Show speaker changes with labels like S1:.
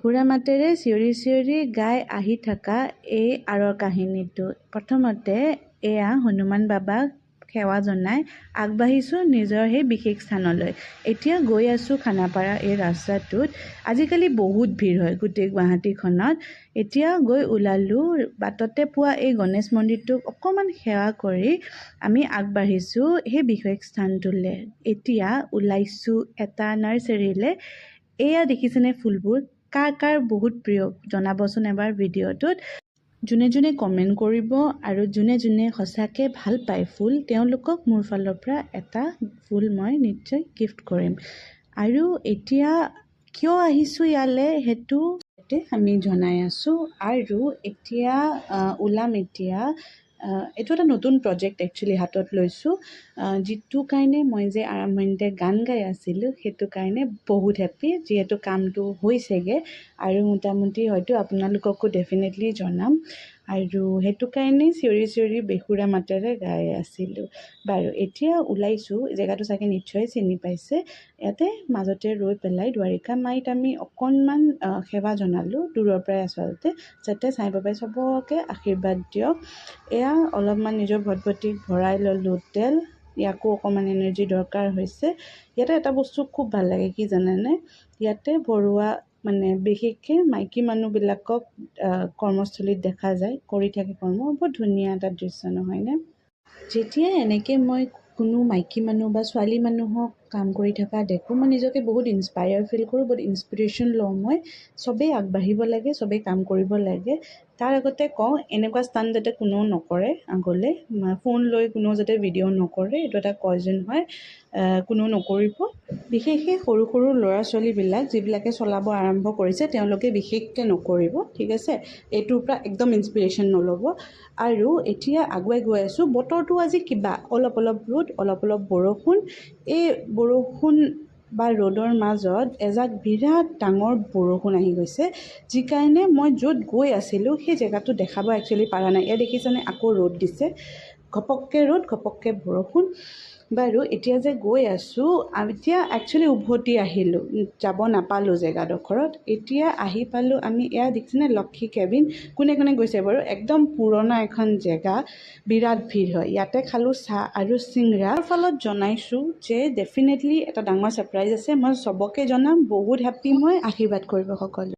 S1: বেসুৰা মাতেৰে চিঞৰি চিঞৰি গাই আহি থকা এই আঁৰৰ কাহিনীটো। প্ৰথমতে এয়া হনুমান বাবাক সেৱা জনাই আগবাঢ়িছোঁ নিজৰ সেই বিশেষ স্থানলৈ। এতিয়া গৈ আছোঁ খানাপাৰা এই ৰাস্তাটোত। আজিকালি বহুত ভিৰ হয় গোটেই গুৱাহাটীখনত। এতিয়া গৈ ওলালোঁ, বাটতে পোৱা এই গণেশ মন্দিৰটোক অকণমান সেৱা কৰি আমি আগবাঢ়িছোঁ সেই বিশেষ স্থানটোলৈ। এতিয়া ওলাইছোঁ এটা নাৰ্চাৰীলৈ। এয়া দেখিছেনে ফুলবোৰ? কাৰ কাৰ বহুত প্ৰিয় জনাবচোন এবাৰ ভিডিঅ'টোত। যোনে যোনে কমেণ্ট কৰিব আৰু যোনে যোনে সঁচাকৈ ভাল পায় ফুল, তেওঁলোকক মোৰ ফালৰ পৰা এটা ফুল মই নিশ্চয় গিফ্ট কৰিম। আৰু এতিয়া কিয় আহিছোঁ ইয়ালৈ সেইটো আমি জনাই আছোঁ। আৰু এতিয়া ওলাম এতিয়া এইটো এটা নতুন প্ৰজেক্ট একচুৱেলি হাতত লৈছোঁ, যিটো কাৰণে মই যে আৰম্ভণিতে গান গাই আছিলোঁ সেইটো কাৰণে বহুত হেপ্পী, যিহেতু কামটো হৈছেগৈ আৰু মোটামুটি হয়তো আপোনালোককো ডেফিনেটলি জনাম। আৰু সেইটো কাৰণেই চিঞৰি চিঞৰি বেসুৰা মাতেৰে গাই আছিলোঁ। বাৰু এতিয়া ওলাইছোঁ, জেগাটো চাগে নিশ্চয় চিনি পাইছে। ইয়াতে মাজতে ৰৈ পেলাই দ্বাৰিকা মাইত আমি অকণমান সেৱা জনালোঁ দূৰৰ পৰাই আচলতে, যাতে সাই বাবাই চবকে আশীৰ্বাদ দিয়ক। এয়া অলপমান নিজৰ ভটভটিত ভৰাই ল'লোঁ তেল, ইয়াকো অকণমান এনাৰ্জি দৰকাৰ হৈছে। ইয়াতে এটা বস্তু খুব ভাল লাগে কি জানেনে, ইয়াতে ভৰুৱা মানে বিশেষকৈ মাইকী মানুহবিলাকক কৰ্মস্থলীত দেখা যায়, কৰি থাকে কৰ্ম। বহুত ধুনীয়া এটা দৃশ্য নহয়নে? যেতিয়া এনেকৈ মই কোনো মাইকী মানুহ বা ছোৱালী মানুহক কাম কৰি থকা দেখোঁ, মই নিজকে বহুত ইনস্পায়াৰ ফিল কৰোঁ, বহুত ইনস্পিৰেশ্যন লওঁ। মই চবেই আগবাঢ়িব লাগে, চবেই কাম কৰিব লাগে। তাৰ আগতে কওঁ, এনেকুৱা ষ্টাণ্ট যাতে কোনেও নকৰে আগলৈ। ফোন লৈ কোনেও যাতে ভিডিঅ' নকৰে, এইটো এটা পয়জন হয়, কোনেও নকৰিব। বিশেষকৈ সৰু সৰু ল'ৰা ছোৱালীবিলাক যিবিলাকে চলাব আৰম্ভ কৰিছে তেওঁলোকে বিশেষকৈ নকৰিব, ঠিক আছে? এইটোৰ পৰা একদম ইনস্পিৰেশ্যন নল'ব। আৰু এতিয়া আগুৱাই গৈ আছোঁ। বতৰটো আজি কিবা অলপ অলপ ৰ'দ, অলপ অলপ বৰষুণ। এই বৰষুণ বা ৰ'দৰ মাজত এজাক বিৰাট ডাঙৰ বৰষুণ আহি গৈছে, যি কাৰণে মই য'ত গৈ আছিলোঁ সেই জেগাটো দেখাব একচুৱেলি পৰা নাই। এয়া দেখিছেনে, আকৌ ৰ'দ দিছে, ঘপককৈ ৰ'দ ঘপককৈ বৰষুণ। বাৰু এতিয়া যে গৈ আছোঁ, এতিয়া একচুৱেলি উভতি আহিলোঁ, যাব নাপালোঁ জেগাডোখৰত। এতিয়া আহি পালোঁ আমি, এয়া দেখিছেনে লক্ষী কেবিন। কোনে কোনে গৈছে বাৰু? একদম পুৰণা এখন জেগা, বিৰাট ভিৰ হয়। ইয়াতে খালোঁ চাহ আৰু চিংৰা। তাৰ ফলত জনাইছোঁ যে ডেফিনেটলি এটা ডাঙৰ ছাৰপ্ৰাইজ আছে, মই চবকে জনাম। বহুত হেপ্পী মই, আশীৰ্বাদ কৰিব সকলোৱে।